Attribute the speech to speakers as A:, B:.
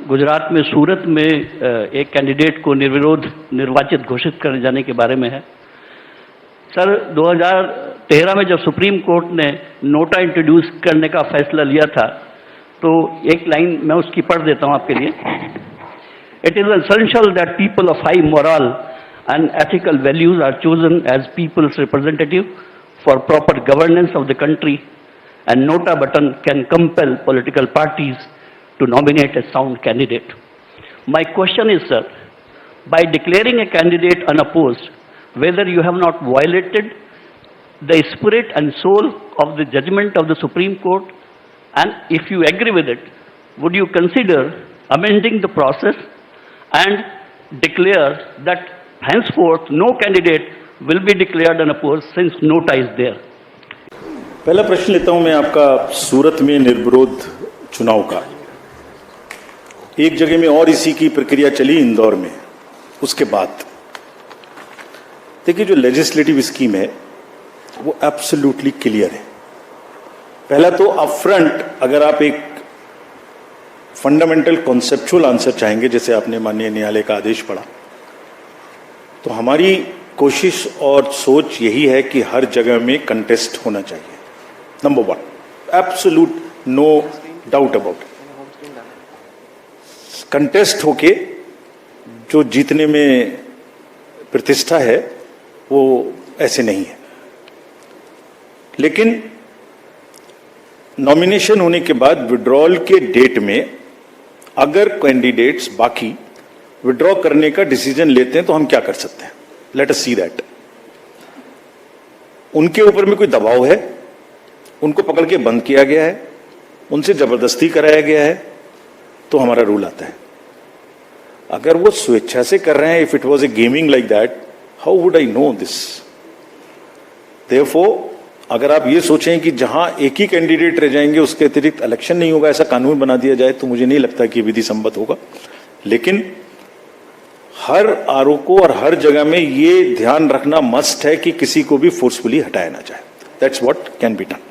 A: गुजरात में सूरत में एक कैंडिडेट को निर्विरोध निर्वाचित घोषित करने जाने के बारे में है। सर, 2013 में जब सुप्रीम कोर्ट ने नोटा इंट्रोड्यूस करने का फैसला लिया था, तो एक लाइन मैं उसकी पढ़ देता हूं आपके लिए। It is essential that people of high moral and ethical values are chosen as people's representative for proper governance of the country, and NOTA button can compel political parties to nominate a sound candidate. My question is, sir, by declaring a candidate unopposed, whether you have not violated the spirit and soul of the judgment of the Supreme Court, and if you agree with it, would you consider amending the process and declare that henceforth no candidate will be declared unopposed since nota is there?
B: पहला प्रश्न लेता हूं मैं आपका सूरत में निर्विरोध चुनाव का। एक जगह में और इसी की प्रक्रिया चली, इंदौर में। उसके बाद देखिए, जो लेजिस्लेटिव स्कीम है वो एब्सोल्युटली क्लियर है। पहला तो अपफ्रंट अगर आप एक फंडामेंटल कॉन्सेप्चुअल आंसर चाहेंगे, जैसे आपने माननीय न्यायालय का आदेश पढ़ा, तो हमारी कोशिश और सोच यही है कि हर जगह में कंटेस्ट होना चाहिए। Number one, absolute no doubt about it. Contest होके जो जीतने में प्रतिष्ठा है वो ऐसे नहीं है। लेकिन नॉमिनेशन होने के बाद विड्रॉल के डेट में अगर कैंडिडेट्स बाकी विड्रॉ करने का डिसीजन लेते हैं तो हम क्या कर सकते हैं? Let us see that. उनके ऊपर में कोई दबाव है, उनको पकड़ के बंद किया गया है, उनसे जबरदस्ती कराया गया है, तो हमारा रूल आता है। अगर वो स्वेच्छा से कर रहे हैं, if it was A gaming like that, how would I know this? Therefore अगर आप ये सोचें कि जहां एक ही कैंडिडेट रह जाएंगे, उसके अतिरिक्त इलेक्शन नहीं होगा, ऐसा कानून बना दिया जाए, तो मुझे नहीं लगता कि विधि सम्मत होगा। लेकिन हर आरओ को और हर जगह में ये ध्यान रखना मस्ट है कि किसी को भी फोर्सफुली हटाया ना जाए। That's what can be done.